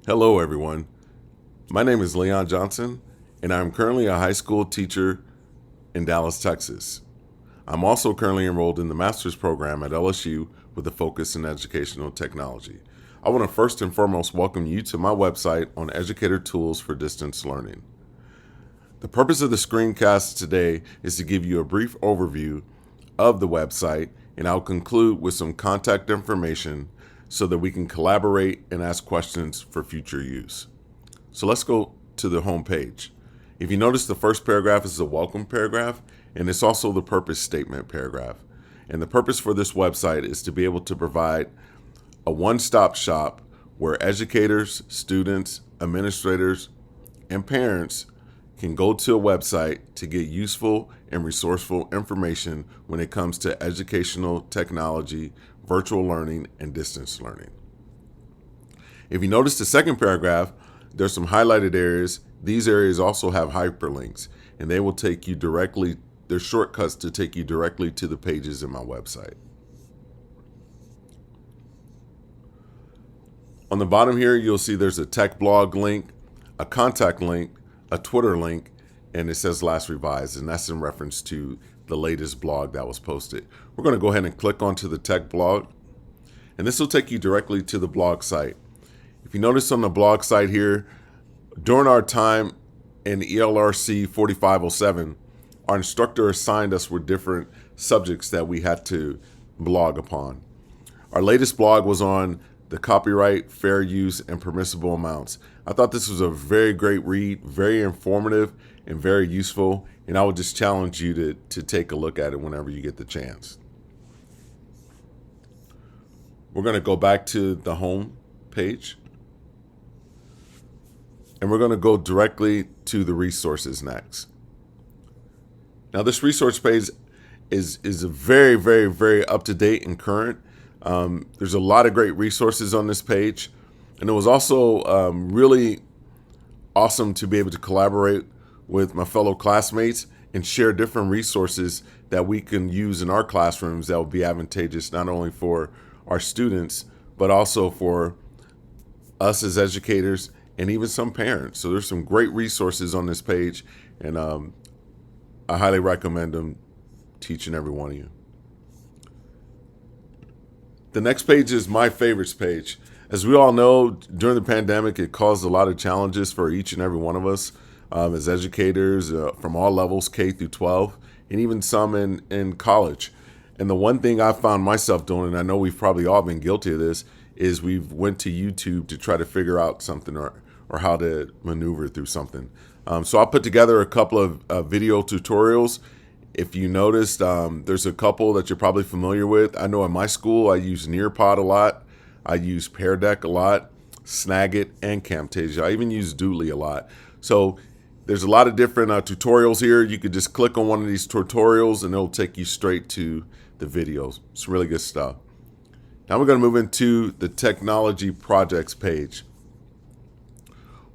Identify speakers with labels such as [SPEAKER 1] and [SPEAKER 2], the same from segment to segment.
[SPEAKER 1] Hello, everyone. My name is Leon Johnson, and I'm currently a high school teacher in Dallas, Texas. I'm also currently enrolled in the master's program at LSU with a focus in educational technology. I want to first and foremost welcome you to my website on educator tools for distance learning. The purpose of the screencast today is to give you a brief overview of the website, and I'll conclude with some contact information so that we can collaborate and ask questions for future use. So let's go to the home page. If you notice, the first paragraph is the welcome paragraph, and it's also the purpose statement paragraph. And the purpose for this website is to be able to provide a one-stop shop where educators, students, administrators, and parents can go to a website to get useful and resourceful information when it comes to educational technology, virtual learning, and distance learning. If you notice the second paragraph, there's some highlighted areas. These areas also have hyperlinks, and they will take you directly, they're shortcuts to take you directly to the pages in my website. On the bottom here, you'll see there's a tech blog link, a contact link, a Twitter link, and it says last revised, and that's in reference to the latest blog that was posted. We're going to go ahead and click onto the tech blog, and this will take you directly to the blog site. If you notice on the blog site here, during our time in ELRC 4507, our instructor assigned us with different subjects that we had to blog upon. Our latest blog was on the copyright, fair use, and permissible amounts. I thought this was a very great read, very informative, and very useful, and I would just challenge you to take a look at it whenever you get the chance. We're going to go back to the home page, and we're going to go directly to the resources next. Now, this resource page is a very, very, very up-to-date and current. There's a lot of great resources on this page, and it was also really awesome to be able to collaborate with my fellow classmates and share different resources that we can use in our classrooms that will be advantageous not only for our students, but also for us as educators and even some parents. So there's some great resources on this page, and I highly recommend them to each and every one of you. The next page is my favorites page. As we all know, during the pandemic, it caused a lot of challenges for each and every one of us as educators from all levels, K through 12, and even some in college. And the one thing I found myself doing, and I know we've probably all been guilty of this, is we've went to YouTube to try to figure out something or how to maneuver through something. So I put together a couple of video tutorials. If you noticed, there's a couple that you're probably familiar with. I know in my school, I use Nearpod a lot. I use Pear Deck a lot, Snagit, and Camtasia. I even use Doodly a lot. So there's a lot of different tutorials here. You could just click on one of these tutorials and it'll take you straight to the videos. It's really good stuff. Now we're going to move into the technology projects page.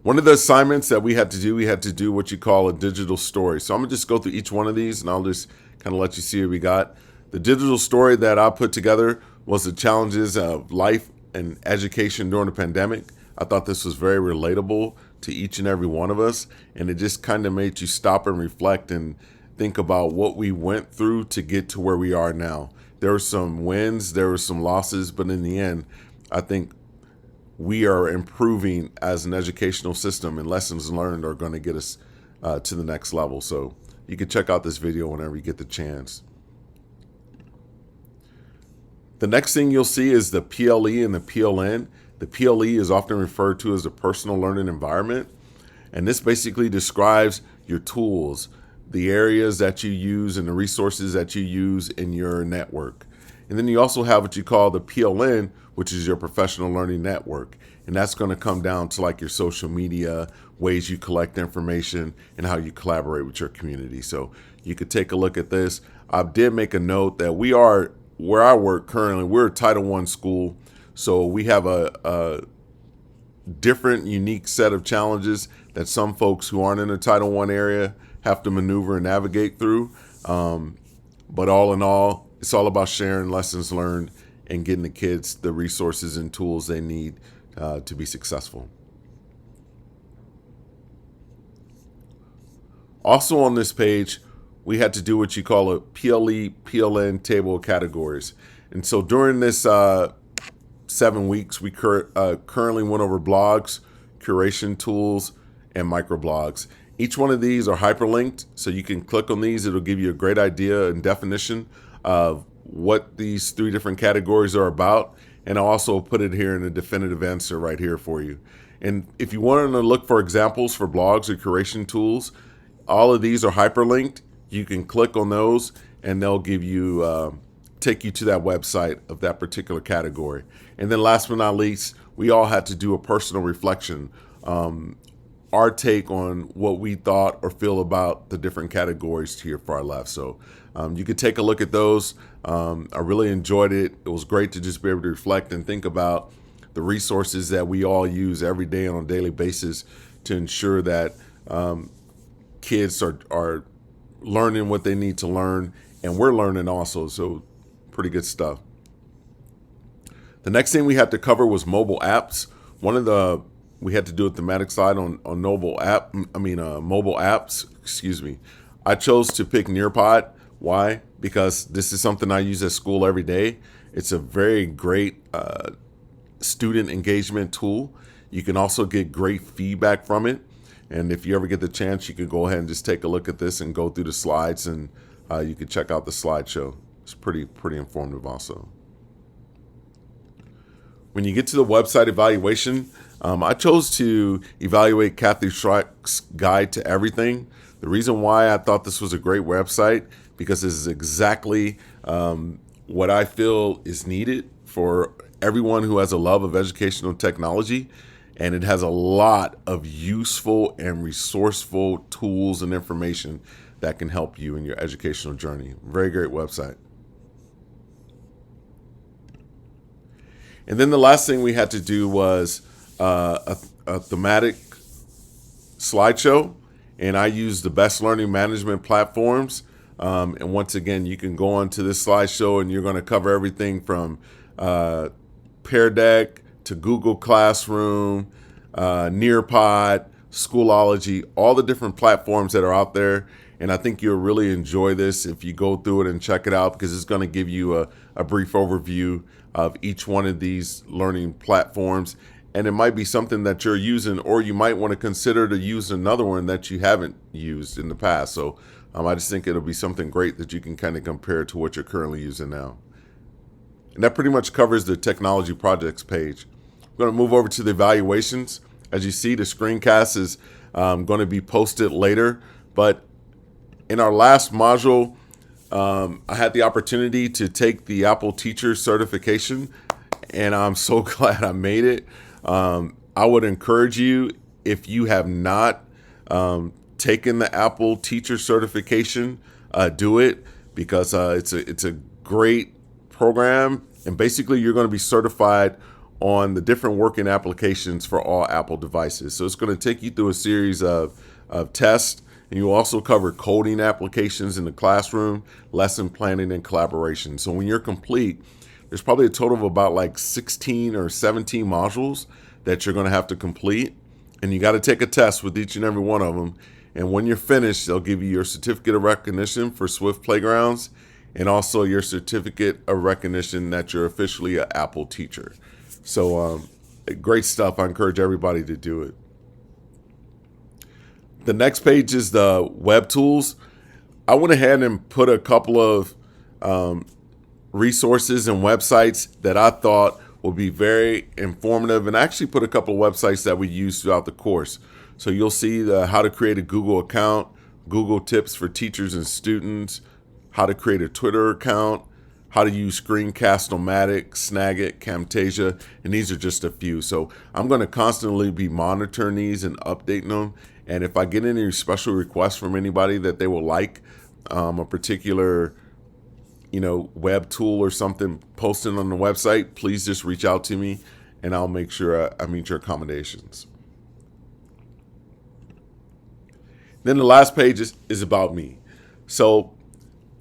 [SPEAKER 1] One of the assignments that we had to do what you call a digital story. So I'm going to just go through each one of these and I'll just kind of let you see what we got. The digital story that I put together was the challenges of life and education during the pandemic. I thought this was very relatable to each and every one of us, and it just kind of made you stop and reflect and think about what we went through to get to where we are now. There were some wins, there were some losses, but in the end, I think we are improving as an educational system, and lessons learned are going to get us to the next level. So you can check out this video whenever you get the chance. The next thing you'll see is the PLE and the PLN. The PLE is often referred to as the personal learning environment, and this basically describes your tools, the areas that you use and the resources that you use in your network. And then you also have what you call the PLN, which is your professional learning network. And that's going to come down to like your social media, ways you collect information, and how you collaborate with your community. So you could take a look at this. I did make a note that we are, where I work currently, we're a Title I school. So we have a different, unique set of challenges that some folks who aren't in the Title I area have to maneuver and navigate through. But all in all, it's all about sharing lessons learned and getting the kids the resources and tools they need to be successful. Also on this page, we had to do what you call a PLE, PLN table of categories. And so during this 7 weeks, we currently went over blogs, curation tools, and microblogs. Each one of these are hyperlinked, so you can click on these. It'll give you a great idea and definition of what these 3 different categories are about. And I'll also put it here in a definitive answer right here for you. And if you want to look for examples for blogs or curation tools, all of these are hyperlinked. You can click on those and they'll give you, take you to that website of that particular category. And then last but not least, we all had to do a personal reflection, our take on what we thought or feel about the different categories to your far left. So you could take a look at those. I really enjoyed it. It was great to just be able to reflect and think about the resources that we all use every day on a daily basis to ensure that kids are learning what they need to learn, and we're learning also. So pretty good stuff. The next thing we had to cover was mobile apps. We had to do a thematic slide on mobile apps. Excuse me. I chose to pick Nearpod. Why? Because this is something I use at school every day. It's a very great student engagement tool. You can also get great feedback from it. And if you ever get the chance, you can go ahead and just take a look at this and go through the slides, and you can check out the slideshow. It's pretty informative also. When you get to the website evaluation, I chose to evaluate Kathy Schreck's Guide to Everything. The reason why I thought this was a great website, because this is exactly what I feel is needed for everyone who has a love of educational technology. And it has a lot of useful and resourceful tools and information that can help you in your educational journey. Very great website. And then the last thing we had to do was a thematic slideshow. And I used the best learning management platforms. And once again, you can go onto this slideshow and you're going to cover everything from Pear Deck to Google Classroom, Nearpod, Schoolology, all the different platforms that are out there. And I think you'll really enjoy this if you go through it and check it out, because it's going to give you a brief overview of each one of these learning platforms. And it might be something that you're using, or you might want to consider to use another one that you haven't used in the past. So I just think it'll be something great that you can kind of compare to what you're currently using now. And that pretty much covers the technology projects page. We're going to move over to the evaluations. As you see, the screencast is going to be posted later. But in our last module, I had the opportunity to take the Apple Teacher certification, and I'm so glad I made it. I would encourage you, if you have not taken the Apple Teacher certification, do it, because it's a great program, and basically you're going to be certified on the different working applications for all Apple devices. So it's going to take you through a series of tests, and you'll also cover coding applications in the classroom, lesson planning, and collaboration. So when you're complete, there's probably a total of about like 16 or 17 modules that you're going to have to complete, and you got to take a test with each and every one of them. And when you're finished, they'll give you your certificate of recognition for Swift Playgrounds, and also your certificate of recognition that you're officially an Apple teacher. So great stuff. I encourage everybody to do it. The next page is the web tools. I went ahead and put a couple of resources and websites that I thought would be very informative, and I actually put a couple of websites that we use throughout the course. So you'll see how to create a Google account, Google tips for teachers and students, how to create a Twitter account, how to use Screencast-O-Matic, Snagit, Camtasia, and these are just a few. So I'm going to constantly be monitoring these and updating them. And if I get any special requests from anybody that they will like a particular, web tool or something posted on the website, please just reach out to me, and I'll make sure I meet your accommodations. Then the last page is about me. So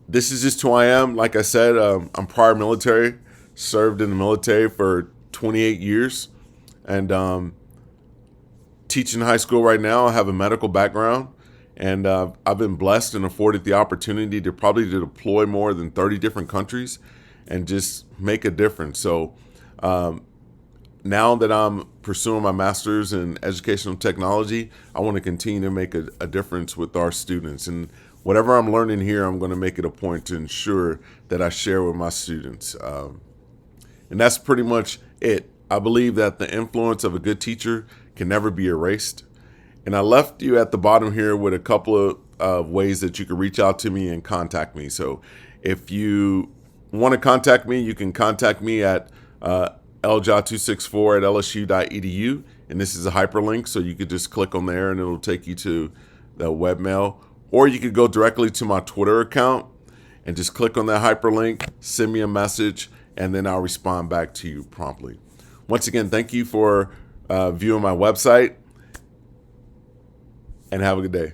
[SPEAKER 1] this is just who I am. Like I said, I'm prior military, served in the military for 28 years, and teaching high school right now. I have a medical background, And I've been blessed and afforded the opportunity to probably to deploy more than 30 different countries and just make a difference. So now that I'm pursuing my master's in educational technology, I want to continue to make a difference with our students. And whatever I'm learning here, I'm going to make it a point to ensure that I share with my students. And that's pretty much it. I believe that the influence of a good teacher can never be erased. And I left you at the bottom here with a couple of ways that you can reach out to me and contact me. So if you want to contact me, you can contact me at lja264@lsu.edu. And this is a hyperlink, so you could just click on there and it'll take you to the webmail. Or you could go directly to my Twitter account and just click on that hyperlink, send me a message, and then I'll respond back to you promptly. Once again, thank you for viewing my website, and have a good day.